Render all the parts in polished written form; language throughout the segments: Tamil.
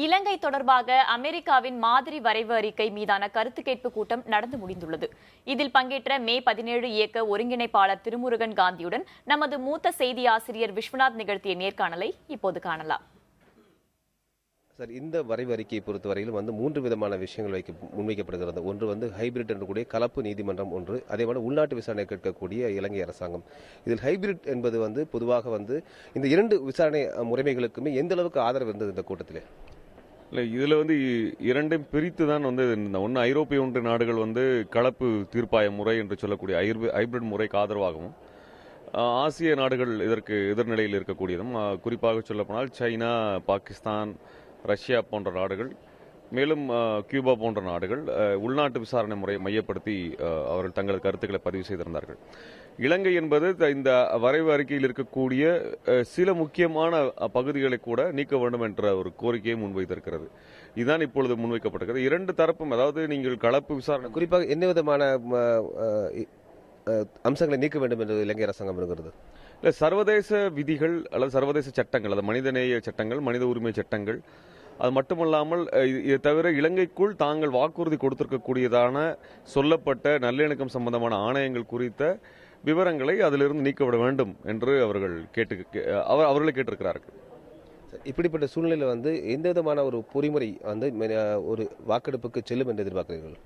இலங்கை தொடர்பாக அமெரிக்காவின் மாதிரி வரைவு அறிக்கை மீதான கருத்து கேட்பு கூட்டம் நடந்து முடிந்துள்ளது. இதில் பங்கேற்ற மே 17 இயக்க ஒருங்கிணைப்பாளர் திருமுருகன் காந்தியுடன் நமது மூத்த செய்தி ஆசிரியர் விஸ்வநாத் நிகழ்த்திய நேர்காணலை இப்போது காணலாம். சார், இந்த வரைவு அறிக்கையை பொறுத்தவரையில் மூன்று விதமான விஷயங்கள் முன்வைக்கப்படுகிறது. ஒன்று ஹைபிரிட் என்று கூடிய கலப்பு நீதிமன்றம் ஒன்று, அதேபோல உள்நாட்டு விசாரணை கேட்கக்கூடிய இலங்கை அரசாங்கம். இதில் ஹைபிரிட் என்பது பொதுவாக இந்த இரண்டு விசாரணை முறைமைகளுக்குமே எந்த அளவுக்கு ஆதரவு இருந்தது இந்த கூட்டத்தில்? இல்லை, இதில் இரண்டையும் பிரித்து தான் ஒன்று ஐரோப்பிய ஒன்றிய நாடுகள் கலப்பு தீர்ப்பாய முறை என்று சொல்லக்கூடிய ஹைபிரிட் முறைக்கு ஆதரவாகவும், ஆசிய நாடுகள் இதற்கு எதிர்நிலையில் இருக்கக்கூடியதும், குறிப்பாக சொல்லப்போனால் சைனா, பாகிஸ்தான், ரஷ்யா போன்ற நாடுகள், மேலும் கியூபா போன்ற நாடுகள் உள்நாட்டு விசாரணை முறையை மையப்படுத்தி அவர்கள் தங்களது கருத்துக்களை பதிவு செய்திருந்தார்கள். இலங்கை என்பது இந்த வரைவு அறிக்கையில் இருக்கக்கூடிய சில முக்கியமான பகுதிகளை கூட நீக்க வேண்டும் என்ற ஒரு கோரிக்கையை முன்வைத்திருக்கிறது. இதுதான் இப்பொழுது முன்வைக்கப்பட்டிருக்கிறது. இரண்டு தரப்பும், அதாவது நீங்கள் கலப்பு விசாரணை குறிப்பாக என்ன விதமான அம்சங்களை நீக்க வேண்டும் என்று இலங்கை அரசாங்கம் இருக்கிறது? இல்லை, சர்வதேச விதிகள் அல்லது சர்வதேச சட்டங்கள், அது மனிதநேய சட்டங்கள், மனித உரிமை சட்டங்கள், அது மட்டுமல்லாமல் இதை தவிர இலங்கைக்குள் தாங்கள் வாக்குறுதி கொடுத்திருக்கக்கூடியதான சொல்லப்பட்ட நல்லிணக்கம் சம்பந்தமான ஆணையங்கள் குறித்த விவரங்களை அதிலிருந்து நீக்கப்பட வேண்டும் என்று அவர்களை கேட்டிருக்கிறார்கள். இப்படிப்பட்ட சூழ்நிலையில் எந்த விதமான ஒரு பொறிமுறை ஒரு வாக்கெடுப்புக்கு செல்லும் என்று எதிர்பார்க்கிறீர்கள்?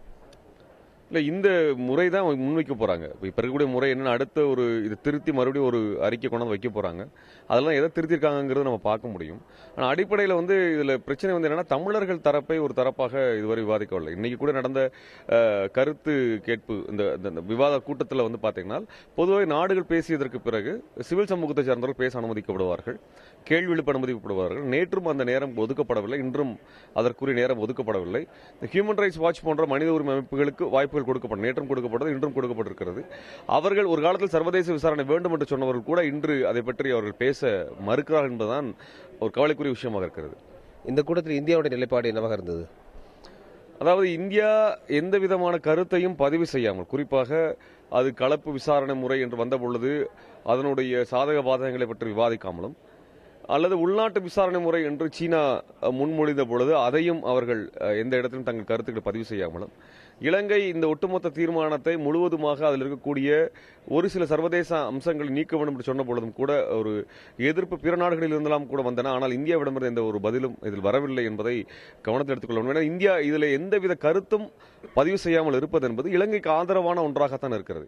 இல்லை, இந்த முறை தான் முன்வைக்க போறாங்க. இப்ப இருக்கக்கூடிய முறை என்னன்னா, அடுத்த இதை திருத்தி மறுபடியும் ஒரு அறிக்கை கொண்டாந்து வைக்க போறாங்க. அதெல்லாம் எதை திருத்திருக்காங்கிறத நம்ம பார்க்க முடியும். ஆனால் அடிப்படையில் இதுல பிரச்சனை என்னன்னா, தமிழர்கள் தரப்பை ஒரு தரப்பாக இதுவரை விவாதிக்கவில்லை. இன்னைக்கு கூட நடந்த கருத்து கேட்பு இந்த விவாத கூட்டத்தில் பாத்தீங்கன்னா, பொதுவாக நாடுகள் பேசியதற்கு பிறகு சிவில் சமூகத்தை சார்ந்தவர்கள் பேச அனுமதிக்கப்படுவார்கள், கேள்வி எழுப்ப அனுமதிக்கப்படுவார்கள். நேற்றும் அந்த நேரம் ஒதுக்கப்படவில்லை, இன்றும் அதற்குரிய நேரம் ஒதுக்கப்படவில்லை. ஹியூமன் ரைட்ஸ் வாட்ச் போன்ற மனித உரிமை அமைப்புகளுக்கு வாய்ப்பு கொடுக்கப்படும், நேற்றும் கொடுக்கப்பட்டது, இன்றும் கொடுக்கப்பட்டிருக்கிறது. அவர்கள் ஒரு காலத்தில் சர்வதேச விசாரணை வேண்டும் என்று சொன்னவர்கள் கூட இன்று அதை பற்றி அவர்கள் பேச மறுக்கிறார்கள் என்பதுதான் ஒரு கவலைக்குரிய விஷயமாக இருக்கிறது. இந்த கூட்டத்தில் இந்தியாவுடைய நிலைப்பாடு என்னவாக இருந்தது? அதாவது இந்தியா எந்த விதமான கருத்தையும் பதிவு செய்யாமல், குறிப்பாக அது கலப்பு விசாரணை முறை என்று வந்த பொழுது அதனுடைய சாதக பாதகங்களை பற்றி விவாதிக்காமலும், அல்லது உள்நாட்டு விசாரணை முறை என்று சீனா முன்மொழிந்த பொழுது அதையும் அவர்கள் எந்த இடத்திலும் தங்கள் கருத்துக்களை பதிவு செய்யாமலும், இலங்கை இந்த ஒட்டுமொத்த தீர்மானத்தை முழுவதுமாக அதில் இருக்கக்கூடிய ஒரு சில சர்வதேச அம்சங்களை நீக்க வேண்டும் என்று சொன்ன பொழுதும் கூட ஒரு எதிர்ப்பு பிற நாடுகளில் இருந்தெல்லாம் கூட வந்தன. ஆனால் இந்தியாவிடமிருந்து எந்த ஒரு பதிலும் இதில் வரவில்லை என்பதை கவனத்தில் எடுத்துக்கொள்ள வேண்டும். இந்தியா இதில் எந்தவித கருத்தும் பதிவு செய்யாமல் இருப்பது என்பது இலங்கைக்கு ஆதரவான ஒன்றாகத்தான் இருக்கிறது.